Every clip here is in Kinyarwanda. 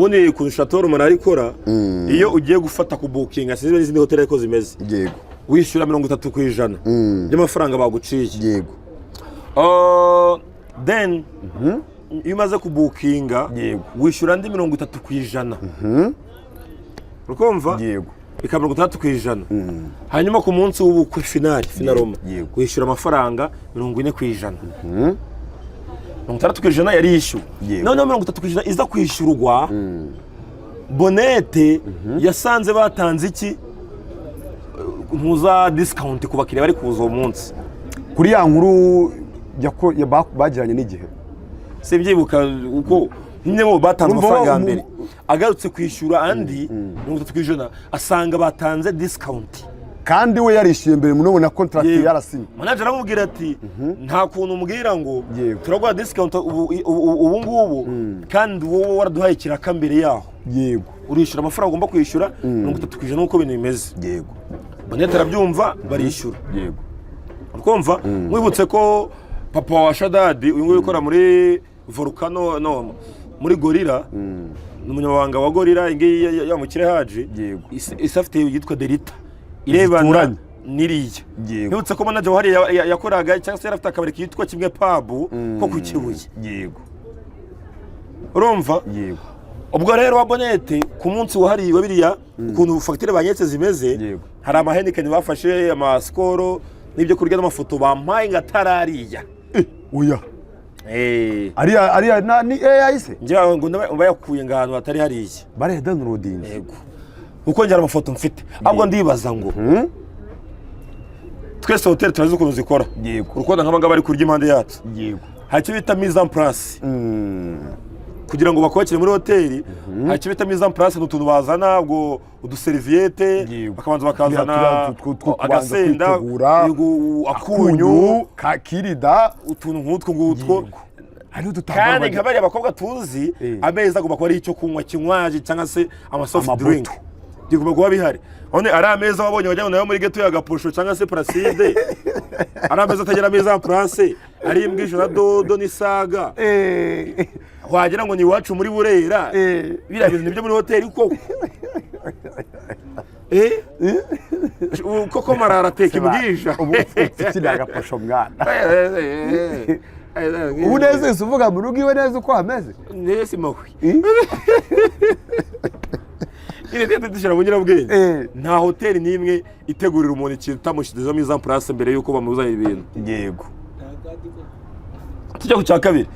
Ubundi kurusha toro manarikora iyo ugiye gufata ku booking asize n'izindi hotel ariko zimeze yego wishyura 30% y'amafaranga baguciye yego then iyo umaze ku bookinga wishyura andi 30% urukumva yego bikaba 30% hanyuma ku munsi w'ubukwe finaloma wishyura amafaranga 40%. 30% yari yishyuwe none 30% iza kwishyurwa Bonete yasanze batanze iki ntuza discount ku bakiriya bari kuza uwo munsi kuri ya nkuru bagiranye n'igihe sibyibuka uko nyine batanze amafaranga mbere agarutse kwishyura andi 30% asanga batanze discount kandi we yarishyuye mbere munobona contract yarasinye manager aramubwira ati nta kuntu umbwira ngo turagwa discount ubu ngubu kandi wowe waraduhaye kiraka mbere yaho yego urishyura amafaranga ugomba kwishyura 30% nuko bintu bimeze yego Bonete arabyumva barishyura yego ukumva mwibutse ko papa wa Shadadi uyu nguyu ukora muri Volcano no muri Gorilla n'umunyamabanga wa Gorilla ingiye yamukire haje isafite yitwa Delita irebana niriya nibutse ko manager wahari yakoraga cyangwa se yarafite akabari kitwa kimwe pub ko ku Kibuye yego urumva yego ubwo rero wa Bonete ku munsi wahariwe biriya ukuntu facture banyetse zimeze hari amahenikeni bafashe amaskoro n'ibyo kurya n'amafoto bampaye ngatarariya oya ariya ni yahise njye ngo bayakuye ngahantu hatari hariya bare downloading yego uko njye amafoto mfite ahubwo ndibaza ngo twese hotel turazi ukuntu zikora yego urukoda nk'abangaba bari kurya impande yacu yego hacyo bita mise en place kugira ngo bakwakire muri hoteli hacyo bita mise en place n'utuntu bazana ubwo uduserviette bakabanza bakazana agasenda akunyu kakirida utuntu nk'utwo ngutwo kandi nk'abari abakobwa tuzi ameza agomba kuba ari icyo kunywa kinywaje cyangwa se ama soft drink digomba kuba bihari one ari ameza wabonye wajyana nayo muri geto ya Gaposho cyangwa se Placide ari ameza atagira ameza en place ari imbwisho na dodo n'isaga wagira ngo ni iwacu muri Burera biriya bintu nibyo muri hoteli koko koko marara teka imbwisha ubu ufite Gaposho mwana ubu neza uvuga mu rugo iwe neza uko hameze nese mahwi ine tete dushira mu nyirabwenge nta hoteli nimwe itegurira umuntu ikintu tamushidizo mise en place mbere yuko bamuzanira ibintu yego tujya ku cyakabiri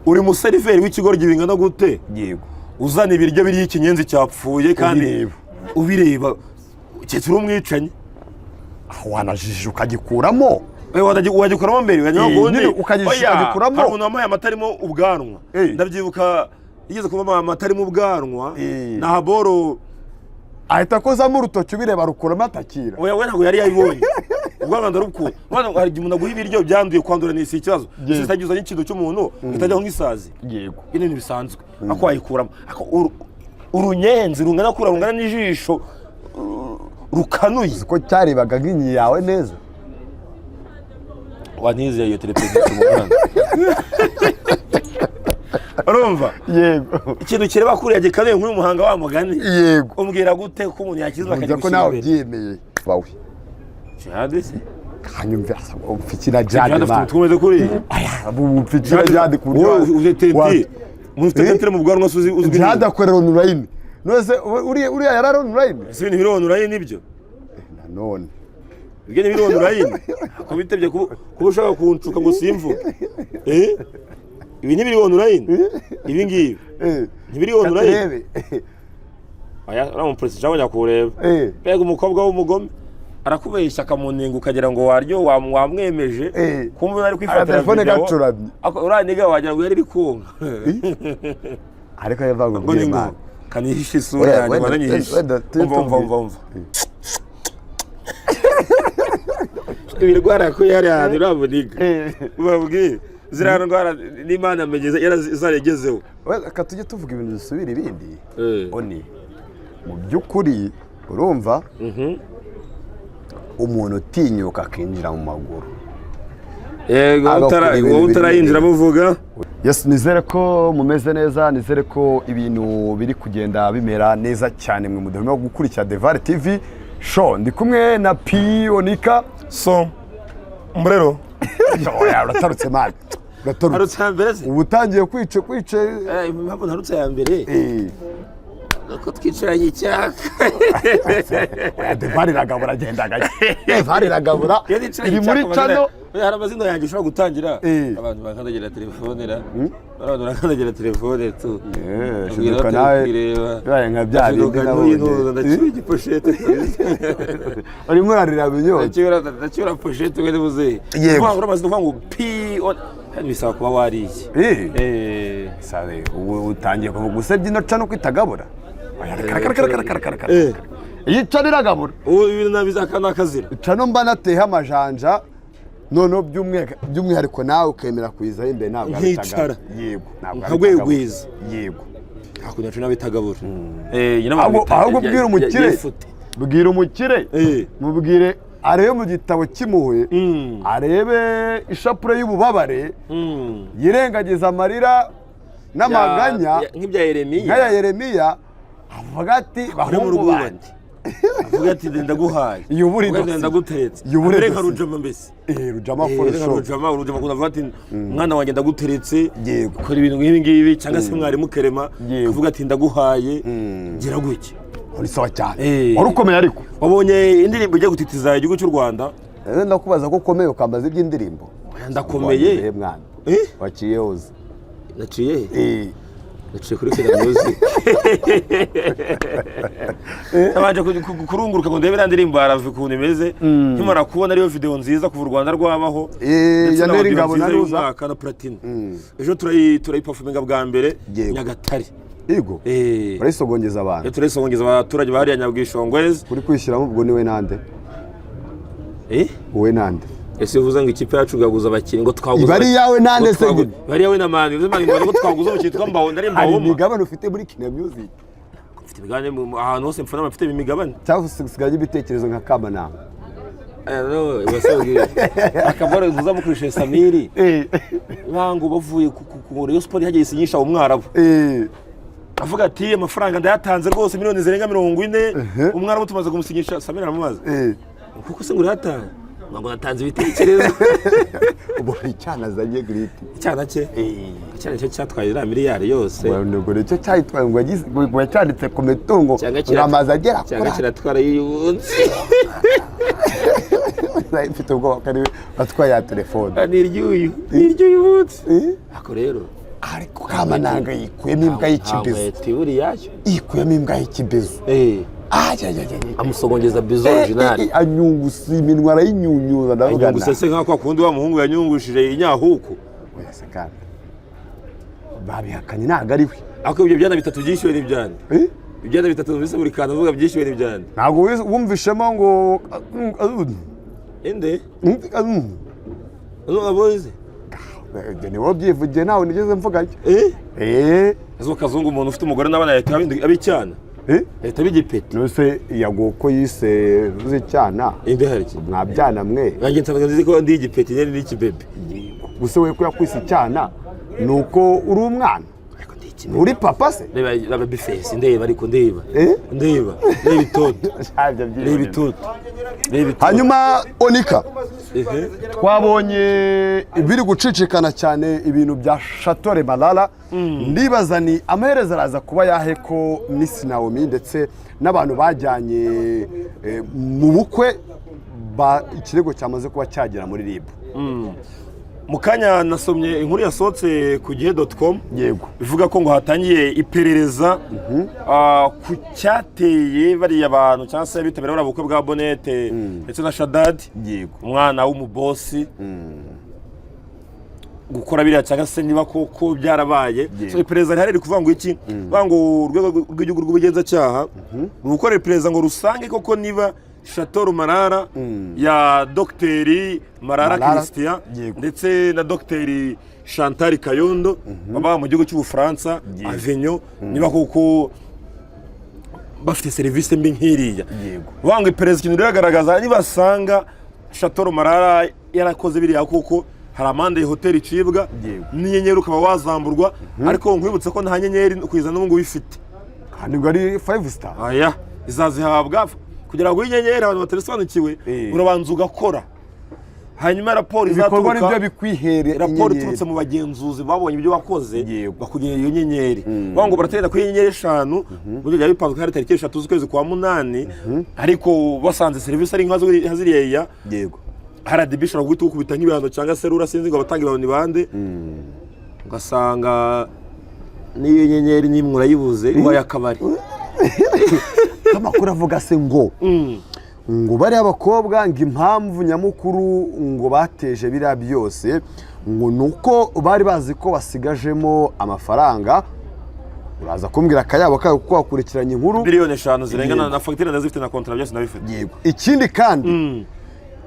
uri mu seriveri w'ikigo gibingana gute yego uzana ibiryo biri ikinyenzi cyapfuye kandi ubireba cyeturu umwicanye wanajije ukagikuramo wagikuramo mbere ubundi ukagikuramo hari umuntu wamaye amatarimo ubwanwa ndabyibuka yigeze kuba amatarimo ubwanwa na haboro ahita kozamo urutoki ubireba rukuramo atakira oya we ntabwo yari yayibonye ubwanwa ndarukura hari igihe umuntu aguha ibiryo byanduye kwandura n'isi ikibazo sitagiza n'ikintu cy'umuntu itajyaho nk'isazi yego ibintu bisanzwe ako wayikuramo urunyenzi rungana n'ijisho rukanuye ko cyarebaga nk'inyi yawe neza wanizeye iyo televiziyo mu Rwanda urumva yego ikintu kireba kuriya gikanuye nk'uyu muhanga wa mugani yego umbwira gute ko umuntu yakizwa akajya ko nawe byemeye bawe cyadese kanyumva ufitira jade man twumeze kuri aya ufitira jade ku buryo uzetete mufite mu bwanwa uzwi jade akorera online nose uriya yarara online ese ibintu biri online ibyo none bigene biri online ko bitebye kuba ushaka kuncuka ngo simvuge ibi ntibiri online ibi ngibi ntibiri online aya uramu president wajya kureba pega umukobwa w'umugome arakubeshya akamunenga ukagira ngo waryo wamwemeje kumva ari kwifatira telefone gacuramye uraniga wagira ngo yari rikunga ariko yavango ngema kanihisha isura yanjye wananyihisha umva ibirwara ko yari ahantu urabuniga ubabwiye ziriya ndwara n'Imana amegeze yaragezeho reka tujye tuvuga ibintu dusubira ibindi oni mu by'ukuri urumva umuntu utinyuka akinjira mu maguru yego utarayinjira muvuga Yes, nizere ko mumeze neza, nizere ko ibintu biri kugenda bimera neza cyane mwe mudahwema gukurikira Devar TV show. Ndi kumwe na P Onika. So mbrero oya uratarutse man. Uratarutse mbere se? Ubutangiye kwice impamvu ntarutse ya mbere. Ko twicaranye icyaka. Oya Devar iragabura agenda gaje. Devar iragabura. Iri muri channel. Hari amazina yanjye ushobora gutangira abantu bakandagira telefone ra abantu bakandagira telefone tu shiduka nawe yaye nka byari ndacyura igiposhete urimo urarira binyo ndacyura poshete wende buze vuga ngo amazina ngo P hano bisaba kuba wariye sabe utangiye kuvuga usebye no cano kwitagabura iyi cano iragabura ibintu nabizakana akazira cano mba nateha amajanja none by'umwihariko nawe ukemera kwiza imbere ntabwo nk'icara yego ntabwo rwigwiza yego hakuno cyo nabitagabura ahubwo bwira umukire mubwire arebe mu gitabo kimuwe arebe ishapure y'ububabare yirengagiza amarira n'amaganya nk'ibya Yeremiya avuga ati bahungu bandi avuga ati ndaguhaye ndaguteretse reka rujama mbese rujama for rujama kunavuga ati mwana wanjye ndaguteretse ukora ibintu nk'ibi ngibi cyangwa se mwarimu Kerema avuga ati ndaguhaye gira gutya uri sawa cyane wari ukomeye ariko wabonye indirimbo ijya gutitiza igihugu cy'u Rwanda ndakubaza ko ukomeye ukambaza iby'indirimbo ndakomeye mwana waciye hoze naciye naciye kuri Kenya Music nabanje kurunguruka ngo ndebe ndirimbo Arave ukuntu imeze nkimara kubona ariyo video nziza kuva u Rwanda rwabaho ya Neri Ngabo na Ruza kana Platine ejo turayiperforminga bwa mbere Nyagatare yego barayisogongeza abantu turayisogongeza abaturage bahariya Nyabwishongwezi kuri kwishyiramo ubwo niwe nande wowe nande ese uvuze ngo ikipe yacu gaguza abakinnyi ngo twaguza bari yawe nande se bari yawe na mani ngo twaguza abakinnyi twambaho ndari mbaho ari migabane ufite muri Kina Music ufite imigabane ahantu hose mfana bafite imigabane cyangwa usigaje ibitekerezo nka Kamanama akabora uza mukurisha Samiri bango bavuye ku Rayon Sport hagiye isinyisha umwarabu avuga ati amafaranga ndayatanze rwose miliyoni zirenga 40 umwarabu tumaze kumusinyisha Samiri aramubaza kuko se ngo yatanze ngo natanze ibitekerezo ubu icyana zanye griti icyana cye icyana cyo cyatwaye ira miliyari yose ngo nicyo cyayitwaye ngo yacyanditse ku mitungo uramaze agera cyangwa kiratwara y'umunsi mfite ubwoba ko ari batwaye ya telefone n'iryuyu munsi ako rero ariko Kamananga yikuyemo imbwa y'ikibezo yikuyemo imbwa y'ikibezo amusogongeza bizo original anyungusa iminwa arayinyunyuza ndavuga anyungusa se nka kwa kundi wa muhungu yanyungushije inyahuku wese kandi babihakanye ntago ari we ako ibyo byana bitatu byishyuwe n'ibyana ibyana bitatu bise buri kantu avuga byishyuwe n'ibyana ntago wumvishemo ngo ende aboze ni wowe byivugiye nawe nigeze mvuga azo kazungu umuntu ufite umugore n'abana leta abicyana leta bigipeti nose yagoko yise uzi cyana inde hari mwabyana mwe yanjye nsanzwe nzi ko ndi igipeti nyene n'ikibebe gusa we ko yakwise cyana nuko uri umwana uri papa se reba bifesi ndeba ariko ndeba itoto hanyuma Onika twabonye ibiri gucicikana cyane ibintu bya Shatore Malala ndibaza ni amaherezo araza kuba yahe ko Miss Naomi ndetse n'abantu bajyanye mu bukwe ikirego cyamaze kuba cyagera muri RIB mukanya nasomye inkuru yasohotse ku gihe.com yego bivuga ko ngo hatangiye iperereza ku cyateye bariya abantu cyangwa se bitabira bari bukwe bwa Bonete ndetse na Shadad yego umwana w'umubosi gukora biriya cyangwa se niba koko byarabaye so iperereza rihari kuvuga ngo iki bango urwego rw'igihugu rw'ubugenzacyaha rukora iperereza ngo rusange koko niba Chateau Marara ya Dr Marara Christian ndetse na Dr Chantal Kayondo baba mu gihugu cy'Ubufaransa Avignon niba koko bafite service mbi nkiriya bango iperereza kintu riragaragaza nibasanga Chateau Marara yarakoze biriya koko hari amande ya hoteli icibwa n'inyenyeri ukaba wazamburwa ariko nkwibutse ko nta nyenyeri kuyizana n'ubu ngubu ifite kandi ngo ari 5 star aya izazihabwa kugira ngo inyenyeri abantu batarisobanukiwe urabanza ugakora hanyuma raporo izaturuka nibyo bikwihere raporo iturutse mu bagenzuzi babonye ibyo wakoze bakugenera iyo nyenyeri ngo barategeka ko inyenyeri 5 buryo bya bipanzwe hari tariki 3 z'ukwezi kwa 8 ariko basanze serivisi ari nkazo haziriya yego RDB ishobora guhita ukubita nk'ibihano cyangwa se rura sinzi ngo abatanga ibihano ni bande ugasanga n'iyo nyenyeri nimwe urayibuze iwa yakabari amakuru avuga se ngo bari abakobwa ngo impamvu nyamukuru ngo bateje biriya byose ngo nuko bari bazi ko basigajemo amafaranga uraza kumbwira akayabo kayo kuko wakurikiranye inkuru miliyoni 5 zirengana na fagitire ndazifite na contrat byose nabifite yego ikindi kandi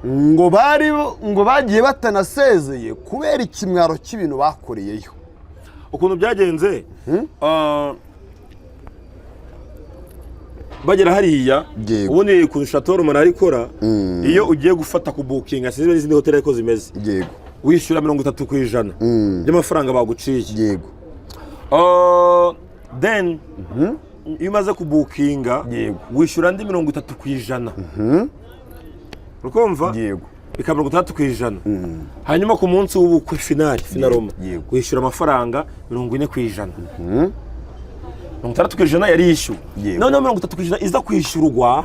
ngo bagiye batanasezeye kubera ikimwaro cy'ibintu bakoreyeyo ukuntu byagenze bagera hariya ubundi ku Chateau Rumara ikora iyo ugiye gufata ku booking asize n'izindi hoteli ariko zimeze yego wishyura 30% y'amafaranga baguciye yego then iyo umaze ku bookinga wishyura andi 30% ukumva yego bikaba 30% hanyuma ku munsi w'ubukwe finaroma wishyura amafaranga 40%. 30% yari yishyuwe noneho 30% iza kwishyurwa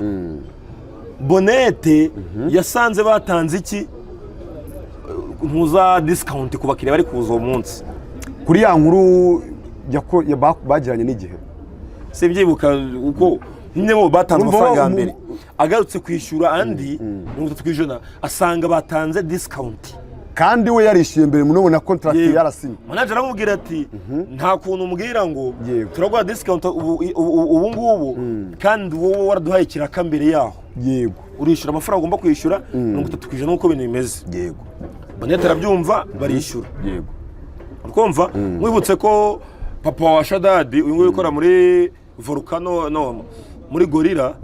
Bonete yasanze batanze iki ntuza discount ku bakiriya bari kuza uwo munsi kuri ya nkuru bagiranye n'igihe sibyibuka uko nyine batanze amafaranga mbere agarutse kwishyura andi 30% asanga batanze discount kandi we yarishyuye mbere munobona contract yarasinye manager aramubwira ati nta kuntu umbwira ngo turaguha discount ubu ngubu kandi wowe waraduhaye kiraka mbere yaho yego urishyura amafaranga ugomba kwishyura 30% nuko ibintu bimeze yego Bonete arabyumva barishyura yego ukumva mwibutse ko papa wa Shadadi uyu nguyu ukora muri Volcano no muri Gorilla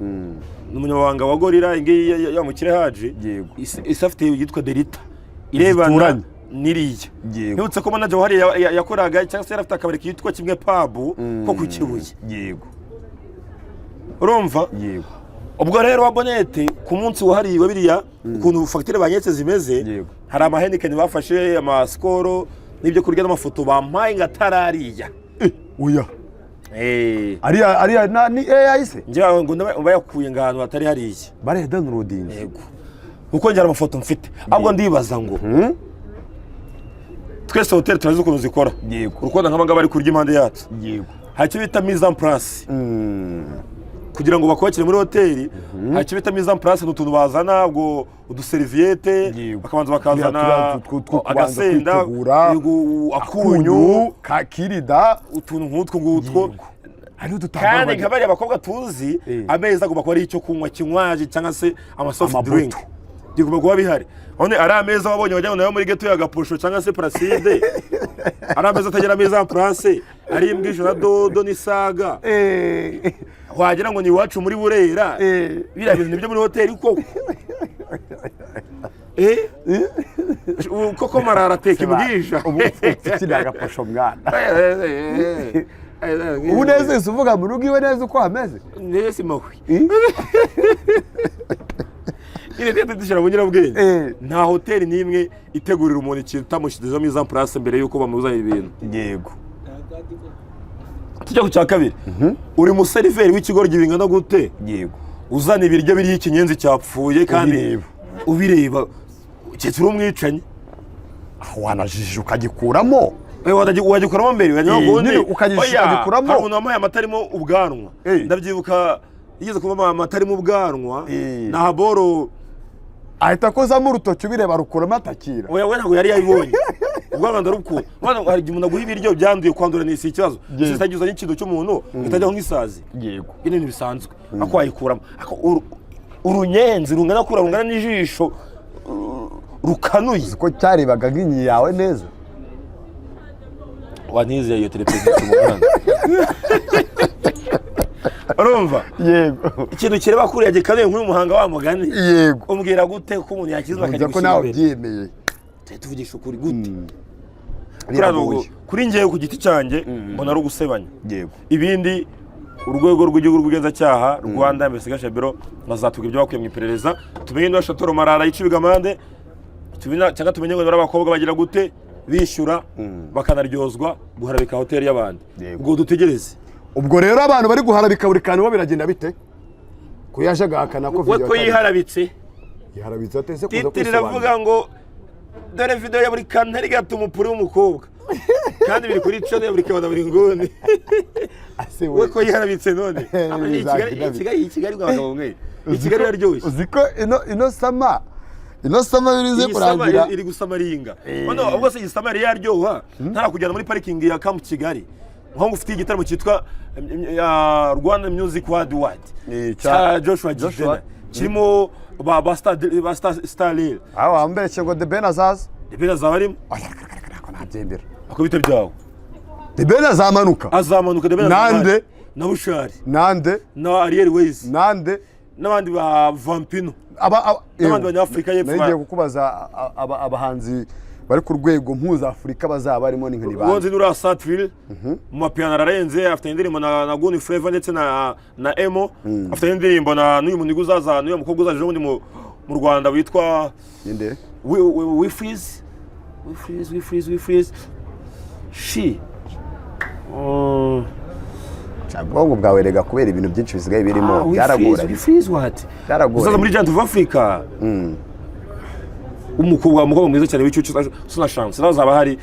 n'umunyamabanga wa Gorilla ingiye yamukire haje isafite yitwa Delita irebana niriya nibutse ko manager wahari yakoraga cyangwa se yarafite akabari kitwa kimwe pub ko ku Kibuye yego urumva yego ubwo rero wa Bonete ku munsi wahari wabiriya ukuntu fagitire banyetse zimeze hari amahenikeni bafashe amaskoro n'ibyo kurya n'amafoto bampaye ngatarariya oya ariya ni AI se njye ngo bayakuye ngano atari hariya bare downloading yego kuko njye amafoto mfite ahubwo ndibaza ngo twese hotel turazi ukuntu zikora yego urukoda nk'abanga bari kurya impande yacu yego hacyo bita mise en place kugira ngo bakwakire muri hoteli hacyo bita mise en place n'utuntu bazana ubwo uduserviette bakabanza bakazana agasenda akunyu kakirida utuntu nk'utwo ngutwo kandi nk'abari abakobwa tuzi ameza agomba kuba ari icyo kunywa kinywaje cyangwa se soft drink digomba kuba bihari none ari ameza wabonye wajyana nayo muri geto ya Gaposho cyangwa se Placide ari ameza atagera ameza en place ari imbwisho na dodo n'isaga wagira ngo ni iwacu muri Burera biriya bintu nibyo muri hoteli koko koko marara teka imbwisha ubu ukina Gaposho mwana ubu neza uvuga mu rugo iwe neza uko hameze nese mahwi ine tete dushira bunyira bwenge nta hoteli nimwe itegurira umuntu ikintu tamushidizo mise en place mbere yuko bamuzanira ibintu yego tujya ku cyakabiri uri mu seriveri w'ikigoryi bingana gute yego uzana ibiryo biri ikinyenzi cyapfuye kandi ubireba cyetse urumwicanye wanajije ukagikuramo wagikuramo mbere ukagikuramo umuntu wambaye amata arimo ubwanwa ndabyibuka yigeze kuba amata arimo ubwanwa na haboro ahita akozamo urutoki ubireba rukuramo atakira we ntabwo yari yabibonye ubwanwa ndarukura hari igihe umuntu aguha ibiryo byanduye kwandura ni ikibazo zitagize n'ikintu cy'umuntu utajyaho nk'isazi yego ibintu bisanzwe ako wayikuramo urunyenzi rungana n'ijisho rukanuye ko cyarebaga nk'inyi yawe neza wanizeye iyo televiziyo mu Rwanda urumva yego ikintu kireba kuriya gikanuye nk'uyu muhanga wa mugani yego umbwira gute ko umuntu yakizwa akajya ko nawe byemeye tuvugisha ukuri gute kuri njyewe ku giti cyanjye mbona ari ugusebanya ibindi urwego rw'igihugu rw'ubugenzacyaha Rwanda Investigation Bureau bazatubwira ibyo bakuye mu iperereza tumenye niba Chateau Marara yicibwa amande cyangwa tumenye ngo n'abakobwa bagira gute bishyura bakanaryozwa guharabika hoteli y'abandi ubwo dutegereze ubwo rero abantu bari guharabika buri kantu bo biragenda bite kuyaje gahakana ko video ko yiharabitse atese kuza kwisobanura ravuga ngo dore video ya buri kantu ari gato umupuri w'umukobwa kandi biri kuri channel buri kabona buri ngone we ko yiharabitse none Kigali rw'abagabo mwe Kigali yaryoshye uziko ino sama birize kurangira iri gusamaringa none ubwo se gisama yari yaryoha ntara kujyana muri parking ya Camp Kigali nko ngufitiye igitaramo cyitwa Rwanda Music Worldwide cha Joshua Gidena kirimo ba Star Lil ambere cyo The Benazaz arimo nabyembera akubita byawo The Benazaz azamanuka The Benazaz nande na Bushari nande na Ariel Ways nande n'abandi ba Vampino n'abandi banyafrika y'epfo nagiye kukubaza abahanzi bari ku rwego mpuzafurika bazaba barimo n'inkoni bandi wonze nura Satville mu mapiano ararenze afite indirimbo na Guni Flavor ndetse na Emo afite indirimbo na n'uyu munigu uzaza n'uyu mukobwa uzaje ubundi mu Rwanda witwa inde we freeze she cyabwo bwawe rega kubera ibintu byinshi bisigaye birimo byaragora uzaza muri Giant of Africa umukobwa mwiza cyane w'icyucu suna chance nazaba hari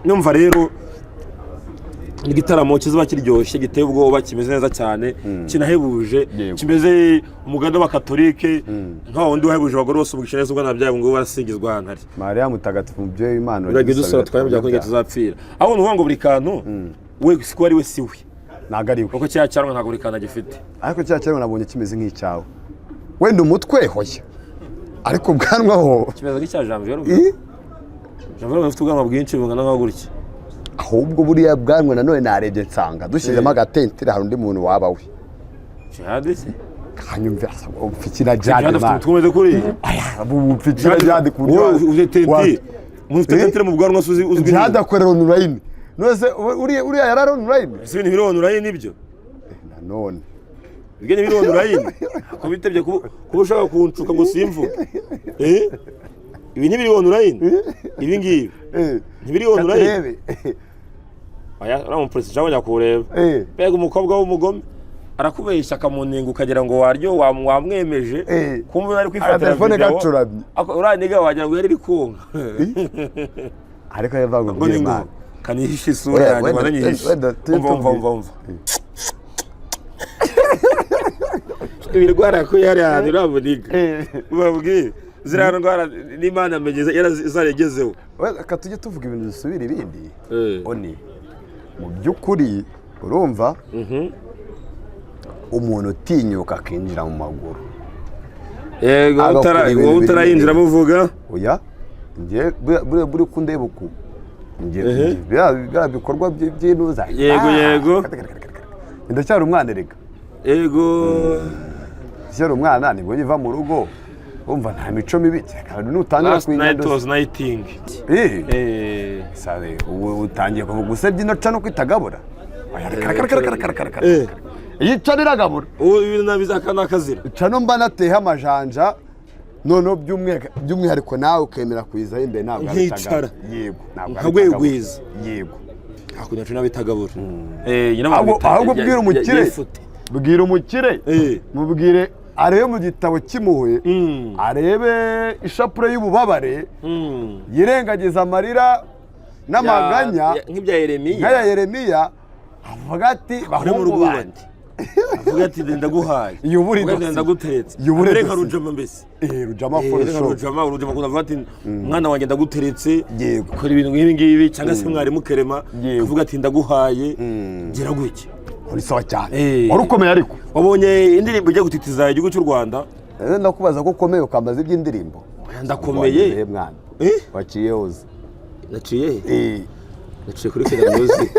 nyumva rero igitaramo kizuba kiryoshye giteye ubwoba kimeze neza cyane kinahebuje kimeze umuganda wa Katolike nka wundi wahebuje abagore bose ubwishineza ubwo nabyabo ngo barasingizwa hantari Maria mutagatifu mubyeyi Imana uragiye dusaba twaye bya kongera tuzapfira aho nuvuga ngo buri kantu we siko ari we siwe nagariwe kuko cyacyanwa ntago buri kantu agifite ariko cyacyanwa nabonye kimeze nk'icyawe wenda umutwe hoya ariko bwanwaho kimeze nk'icya Janvier ufite ubwanwa bwinshi bungana nka gutya ahubwo buriya bwanwa nanone narebye nsanga dushyizemo agatentire hari undi muntu waba we Jihad se hanyumva upfikira Jihad man twumeze kuri upfikira Jihad ku tenti mu tentire mu bwanwa uzwi Jihad akorera online nose uriya yarara online ese ibintu biri online nibyo none bigene biri online ko bitebye kuba ushaka kuncuka ngo simvuge ibi ntibiri online ibi ngibi ntibiri online aya uramupolisi cyangwa nyakureba pega umukobwa w'umugome arakubeshya akamunenga ukagira ngo waryo wamwemeje kumva ari kwifatira telefone gacuramye uraniga wagira ngo yari konka ariko yavuga ngo Imana kanihisha isura yanjye baranyisha umva ibirwara ko yari ahantu urabuniga ubabwire ziriya ndwara n'Imana amegeza yarazaregezeho reka tujye tuvuga ibintu dusubira ibindi oni mu by'ukuri urumva umuntu utinyuka akinjira mu maguru yego utarayinjira muvuga oya ngiye buri kundeba uku bya bikorwa by'inuza yego ndacyari umwana rega yego cyari umwana nibwo yiva mu rugo umva nta mico mibi kandi nutangira kwingendo nighting sare ubu utangiye kuvuga usebye no cano kwitagabura yica niragabura ubu ibintu nabizakana akazira cano mba nateha amajanja none by'umwihariko nawe ukemera kuyizaho imbere ntabwo nkicara yego nkagwegwiza yego hakunya cyo nabitagabura ahubwo bwira umukire mubwire arebe mu gitabo cy'impuhwe arebe ishapure y'ububabare yirengagiza amarira n'amaganya nk'ibya Yeremiya avuga ati bahungu bandi avuga ati ndaguhaye ndaguteretse reka rujama mbese rujama foresho rujama kuvuga ati mwana wanjye ndaguteretse ukora ibintu nk'ibi ngibi cyangwa se mwarimu Kerema avuga ati ndaguhaye gira gutya uri sawa cyane wari ukomeye ariko wabonye indirimbo ijya gutitiza igihugu cy'u Rwanda ndakubaza ko ukomeye ukambaza iby'indirimbo ndakomeye mwana waciye hoze naciye naciye kuri Kina Music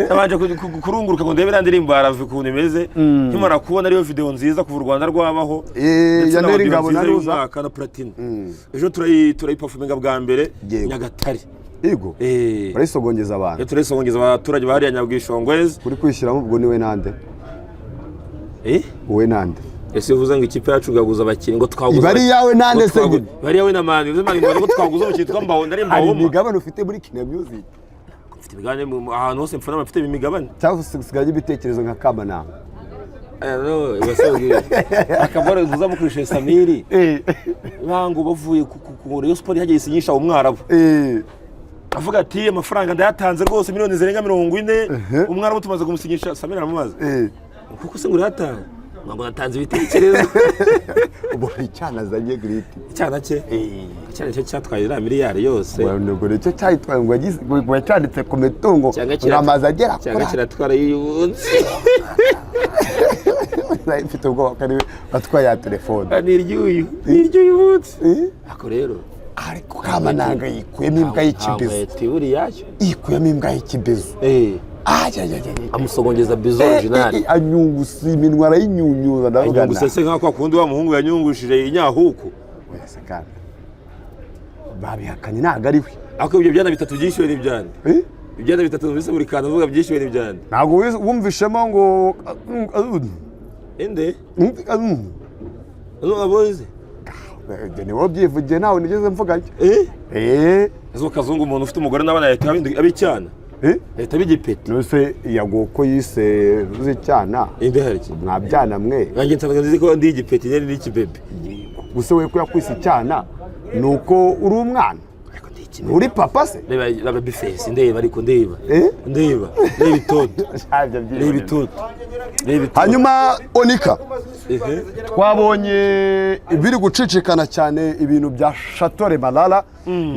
nabanje kurunguruka ngo ndebe ndirimbo Arave ukuntu imeze nkimara kubona ariyo video nziza kuva u Rwanda rwabaho ya Neri Ngabo na Ruza na Platine ejo turayiperforminga bwa mbere Nyagatare yego barayisogongeza abantu turayisogongeza abaturage bahariya Nyabwishongwezi kuri kwishyiramo ubwo niwe nande wowe nande ese uvuze ngo ikipe yacu gaguza abakinnyi ngo twaguza bari yawe nande se bari yawe na mani uvuze ngo twaguza abakinnyi twambaho ndari mbaho imigabane ufite muri Kina Music ufite imigabane ahantu hose mfana bafite imigabane cyangwa usigaje ibitekerezo nka Kamanama akabara uza mukurisha Samiri bango bavuye ku Rayon Sport yagiye isinyisha umwarabu avuga ati amafaranga ndayatanze rwose miliyoni zirenga 40 umwarabu tumaze kumusinyisha Samiri aramubaza kuko se ngo yatanze ngo natanze ibitekerezo ubu icyana azanye griti icyana cye icyana cye cyatwaye ira miliyari yose ngo nicyo cyayitwaye ngo yagize ngo cyanditse ku mitungo ngamaza agera cyangwa kiratwara y'ubunzi mfite ubwoba kari batwaye ya telefone niryo y'ubunzi ako rero ariko Kamananga yikuyemo imbwa y'ikibizo yikuyemo imbwa y'ikibizo amusogongeza bizo original anyungusa iminwa arayinyunyuza ndavuga anyungusa se nka kwa kundi wa muhungu yanyungushije inyahuku wese kandi babihakanye ntago ari we ako ibyo byana bitatu byishyuwe n'ibyande ibyana bitatu bise buri kantu uvuga byishyuwe n'ibyande ntago wumvishemo ngo ende aboze ni wowe byivugiye nawe nigeze mvuga ezo kazungu umuntu ufite umugore n'abana leta abicyana leta bigipeti nose yagoko yise ruzi cyana inde hariki mwabyana mwe nanjye nsanga nzi ko ndi igipeti nyari n'ikibebe gusa we ko yakwise icyana nuko uri umwana uri papa se reba bifesi ndeba ariko ndeba itoto ndeba itoto hanyuma Onika twabonye biri gucicikana cyane ibintu bya Shatore Malala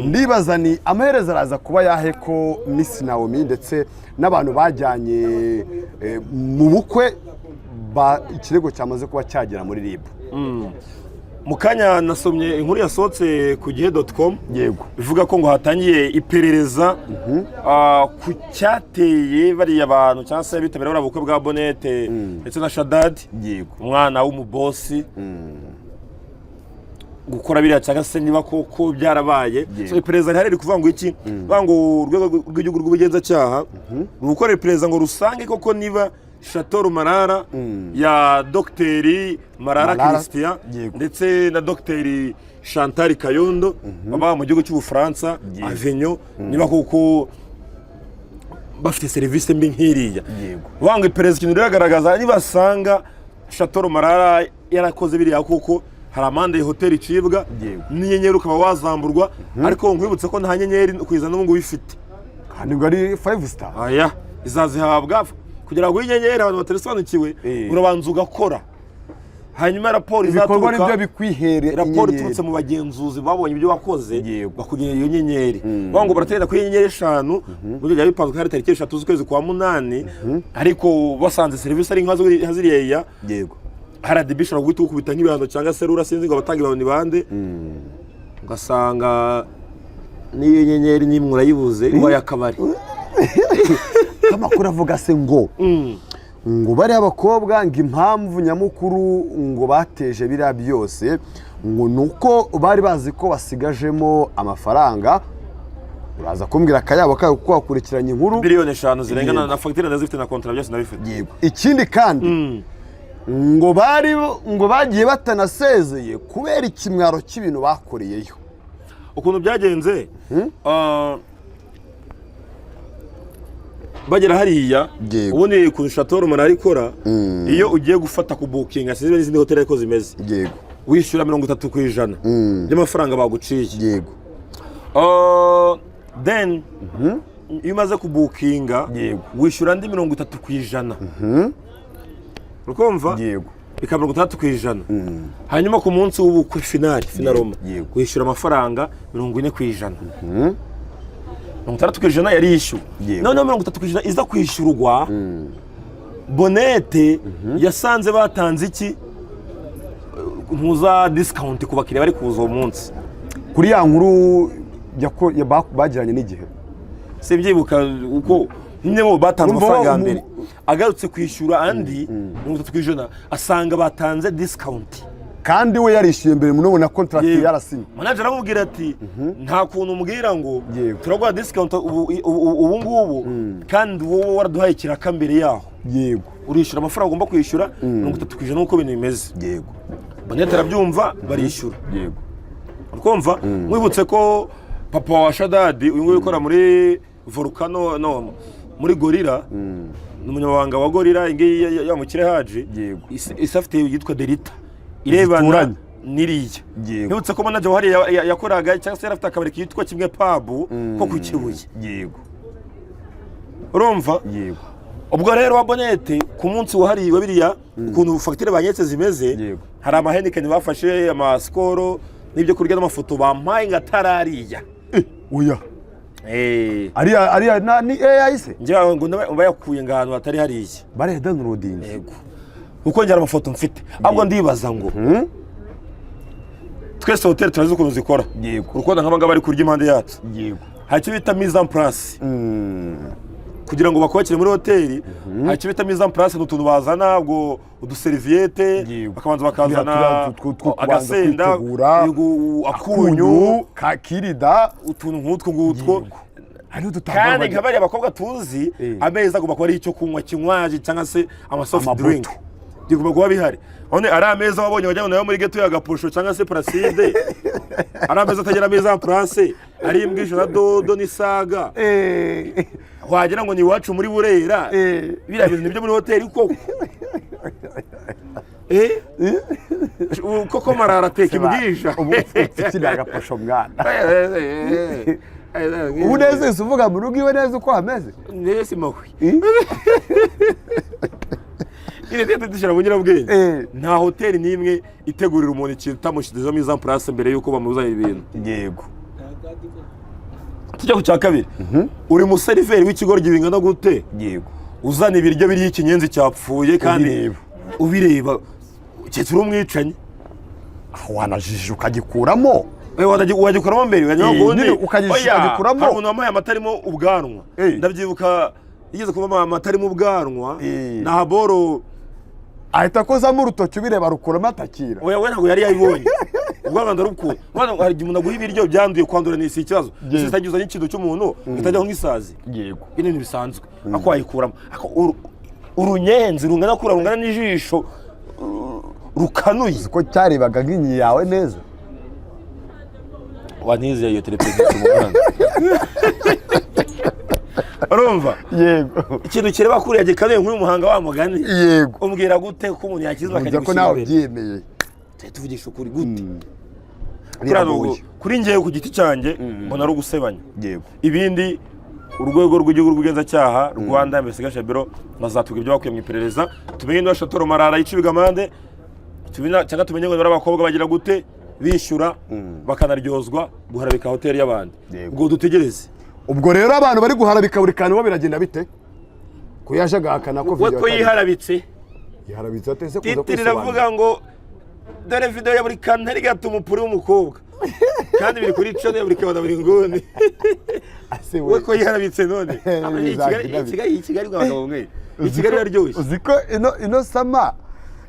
ndibaza ni amaherezo araza kuba yahe ko Miss Naomi ndetse n'abantu bajyanye mu bukwe ikirego cyamaze kuba cyagera muri RIB mukanya nasomye inkuru yasohotse ku gihe.com yego bivuga ko ngo hatangiye iperereza ku cyateye bariya abantu cyangwa se bitabira bari bukwe bwa Bonete ndetse na Shadad yego umwana w'umubosi gukora biriya cyangwa se niba koko byarabaye so iperereza rihari kuvuga ngo iki bango urwego rw'igihugu rw'ubugenzacyaha rukora iperereza ngo rusange koko niba Shatore Malala ya Dr Malala Christian ndetse na Dr Chantal Kayondo baba mu gihugu cy'Ubufaransa Avignon niba koko bafite serivisi mbi nk'iriya wango iperereza kintu riragaragaza nibasanga Shatore Malala yarakoze biriya koko hari amande hotel icibwa n'inyenyeri ukaba wazamburwa ariko nkwibutse ko nta nyenyeri kwiza n'ubungu bifite kandi ngo ari 5 star aya izazihabwa kugira ngo inyenyeri abantu batarisobanukiwe urabanza ugakora hanyuma raporo izaturuka ibyo bikwihere raporo iturutse mu bagenzuzi babonye ibyo wakoze bakugira iyo nyenyeri bango baratenda ko inyenyeri 5 mu gihe bipanzwe hari tariki 3 z'ukwezi kwa 8 ariko basanze serivisi ari nkazo haziriya yego RDB ishobora guhita ukubita nk'ibihano cyangwa se rura sinzi ngo abatanga ibihano ni bande ugasanga niyo nyenyeri nimwe urayibuze uba yakabari amakuru avuga se ngo bari abakobwa ngo impamvu nyamukuru ngo bateje biriya byose ngo nuko bari bazi ko basigajemo amafaranga uraza kumbwira akayabo kayo kuko wakurikiranye inkuru biliyoni 5 zirengana na facture ndazifite na contrat byose ndabifite yego ikindi kandi ngo bagiye batanasezeye kubera ikimwaro cy'ibintu bakoreyeyo ukuntu byagenze bagera hariya ubundi ku Shatore Malala ikora iyo ugiye gufata ku booking asize n'izindi hotel ariko zimeze yego wishyura 30% y'amafaranga baguciye yego then iyo umaze ku bookinga wishyura andi 30% ukumva yego bikaba 30% hanyuma ku munsi w'ubukwe finaroma wishyura amafaranga 40%. 30% yari yishyuwe none 30% iza kwishyurwa Bonete yasanze batanze iki ntuza discount ku bakiriya bari kuza uwo munsi kuri ya nkuru bagiranye n'igihe sibyibuka uko nyine bo batanze amafaranga ya mbere agarutse kwishyura andi 30% asanga batanze discount kandi we yarishyuye mbere munubona contract yarasinye manager aramubwira ati nta kuntu umbwira ngo turaguha discount ubu ngubu kandi wowe waraduhaye kiraka mbere yaho yego urishyura amafaranga ugomba kwishyura 30% nuko bintu bimeze yego banete arabyumva barishyura yego ukumva mwibutse ko papa wa Shadadi uyu nguyu ukora muri Volcano no muri Gorilla n'umunyamabanga wa Gorilla ingiye yamukire haje isafite yitwa Delita irebana niriya nibutse ko manager wari yakoraga cyangwa se yarafite akabari kitwa kimwe pub ko ku Kibuye yego urumva yego ubwo rero wa Bonete ku munsi wahariwe biriya ukuntu facture banyetse zimeze hari amahenikeni bafashe amaskoro n'ibyo kurya n'amafoto bampaye ngatarariya oya ariya ni yahise njye ngo bayakuye ngahantu hatari hariya bare downloading yego uko njye amafoto mfite ahubwo ndibaza ngo twese hotel turazi ukuntu zikora yego urukoda nk'abanga bari kurya impande yacu yego hacyo bita mise en place kugira ngo bakwakire muri hoteli hacyo bita mise en place n'utuntu bazana ubwo uduserviette bakabanza bakazana agasenda akunyu kakirida utuntu nk'utwo ngutwo kandi nk'abari abakobwa tuzi ameza agomba kuba ari icyo kunywa kinywaji cyangwa se ama soft drink digomba kuba bihari one ari ameza wabonye wajyana nayo muri geto ya Gapusho cyangwa se Placide ari ameza atagira ameza en place ari imbwisho na dodo n'isaga wagira ngo ni iwacu muri Burera biriya bintu nibyo muri hoteli koko koko marara teka imbwisha ubu kiriya Gapusho mwana ubu neza uvuga mu rugo iwe neza uko hameze nese mahwi ine tete dushira mu nyirabwenge nta hoteli nimwe itegurira umuntu ikintu tamushizeho mise en place mbere yuko bamuzanira ibintu yego tujya ku cya kabiri uri mu seriveri w'ikigoryi bingana gute yego uzana ibiryo biri ikinyenzi cyapfuye kandi ubireba cyeturu umwicanye wanajije ukagikuramo wagikuramo mbere ukagikuramo hari umuntu wamaye amata arimo ubwanwa ndabyibuka yigeze kuba amata arimo ubwanwa na haboro ahita akozamo urutoki ubireba rukuramo atakira we ntabwo yari yabibonye ubwanwa ndarukura hari igihe umuntu aguha ibiryo byanduye kwandura n'isi ikibazo zitagiza n'ikintu cy'umuntu bitajyaho nk'isazi yego ibintu bisanzwe ako wayikuramo urunyenzi rungana kura rungana n'ijisho rukanuye ko cyarebaga nk'inyi yawe neza wanizeye iyo televiziyo mu Rwanda urumva yego ikintu kireba kuriya gikanuye nk'uyu muhanga wa mugani yego umbwira gute ko umuntu yakizwa akajya ko nawe byemeye tuvugisha ukuri gute kuri ngewe ku giti cyanjye mbona ari ugusebanya yego ibindi urwego rw'igihugu rw'ubugenzacyaha Rwanda Investigation Bureau bazatuga ibyo bakuye mu iperereza tumenye niba Shatoro Marara yicibiga amande cyangwa tumenye ngo n'abakobwa bagira gute bishyura bakanaryozwa guharabika hoteli y'abandi ubwo dutegereze ubwo rero abantu bari guharabika buri kantu bo biragenda bite ko yaje gahakana ko video ko yiharabitse atese kuza kwisobanura avuga ngo dore video ya buri kantu ari gato umupuri w'umukobwa kandi biri kuri channel buri kabada buri ngone we ko yiharabitse none Kigali rw'abagabo mwe Kigali yaryoshye uziko ino sama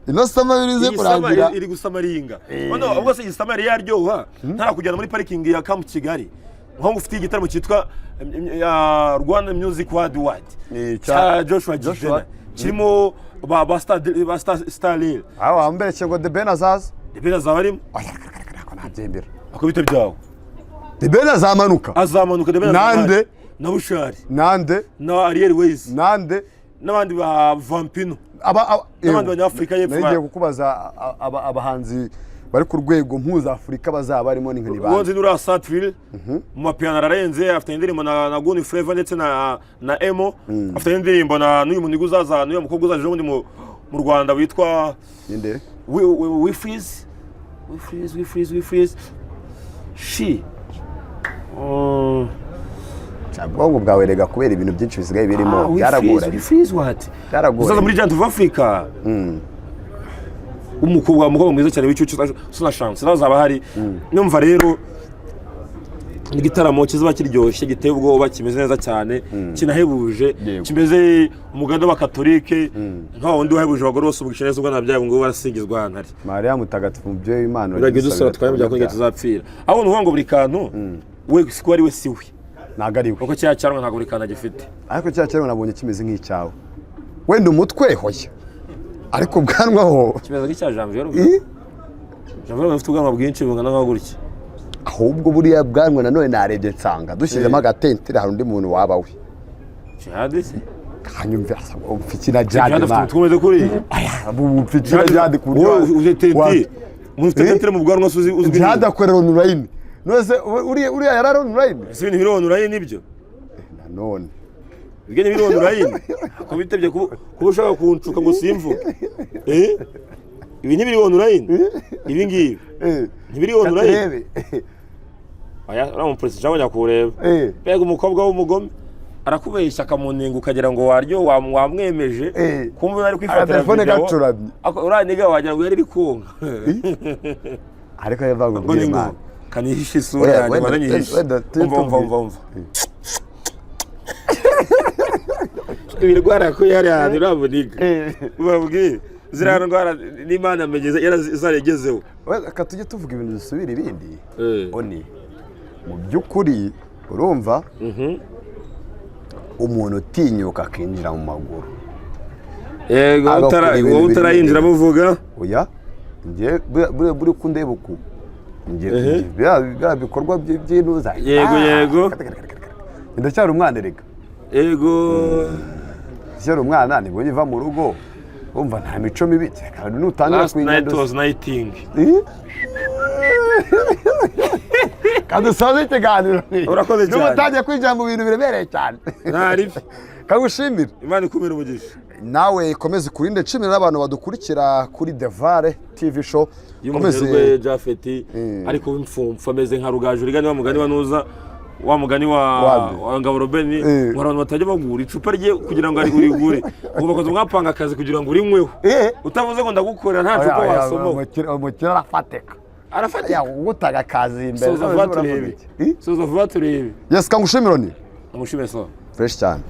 birize kurangira iri gusamaringa none ubwo se isama yari yaryoha ntara kujyana muri parking ya Camp Kigali nko ngufite igitaramo cyitwa Rwanda Music Worldwide cha Joshua Givena kirimo ba Star Lil ambere cyo The Ben azaza arimo nabyembera akubita byawo The Ben azamanuka The Ben nande na Bushari nande na Ariel Ways nande n'abandi ba Vampino n'abandi banyafurika y'epfo ngiye kukubaza abahanzi bari ku rwego mpuzafurika bazaba barimo ni nk'ibandi wonze nura Satville mu mapiano ararenze afite indirimbo na Guni Flavor ndetse na Emo afite indirimbo na n'uyu muntu uzaza n'uyu mukobwa uzaje ubundi mu Rwanda witwa inde we freeze she cyabwongo bwawe rega kubera ibintu byinshi bisigaye birimo byaragoranye uzaza muri Giant of Africa umukobwa mwiza cyane w'icyucu suna chance nazaba hari numva rero igitaramo kizaba kiryoshye giteye ubwoba kimeze neza cyane kinahebuje kimeze umuganda wa katolike nka wundi wahebuje abagore bose ubwishe neza ubwo nabyaye ngo barasingizwa hano ari Mariya mutagatifu mubyeyi w'Imana uragiye dusora twajya kongera tuzapfira aho nuvuga ngo buri kantu we siko ari we siwe ntago ari we kuko cya cyaronka ntago buri kantu agifite ariko cya cyaronka nabonye kimeze nk'icyawe wenda umutwe hoya ariko ubwanwa ho kimeze nk'icya Janvier Janvier afite ubwanwa bwinshi bungana nka gutya ahubwo buriya bwanwa nanone narebye nsanga dushyizemo agatentire hari undi muntu waba we Jihad se kanyumve ufite Jihad man twumeze kuri aya ufite Jihad kuri uje tentire mufite tentire mu bwanwa suzi uzwi Jihad akorera online nose uriya yararo online ese ibintu biri online nibyo nanone ibyo ni biri online ko bitebye kuba ushaka kuncuka ngo simvuge ibi ntibiri online ibi ngibi ntibiri online aya uramu polisi cyangwa nyakureba pega umukobwa w'umugome arakubeshya akamunenga ukagira ngo waryo wamwemeje kumva ari kwifatira telefone gacuramye uraniga wagira ngo yari bikunga ariko yavanga ubwira kanihisha isura yanjye baranyihisha umva ibirwara ko yari ahantu urabuniga ubabwire ziriya ndwara n'Imana amegeze yaragezeho reka tujye tuvuga ibintu dusubira ibindi oni mu by'ukuri urumva umuntu utinyuka akinjira mu maguru yego wowe utarayinjira muvuga oya njye buri kundeba uku njye bya bikorwa by'intuza yego ndacyari umwana rega yego cyari umwana nibwo yiva mu rugo umva nta mico mibi kandi nutangira kwinjira nighting kandi usoze ikiganiro urakoze cyane n'umutangiye kwinjira mu bintu biremereye cyane ntari kagushimira Imana ikumira umugisha nawe komeze kurinde nshimira n'abantu badukurikira kuri Devare TV show komeze Jafeti ariko w'imfumfa ameze nka Rugaju rigani wa mugani wa nuza wa mugani wa Ngabo Robeni abantu batajya bagura icupa rye kugira ngo ari urigure ugomba kuza mwapanga akazi kugira ngo urinyweho utavuze ngo ndagukorera nta cupa wasomo umukira arafatika ugutaga akazi imbere soza vuba turebe yes kangushimira ni amushime so fresh cyane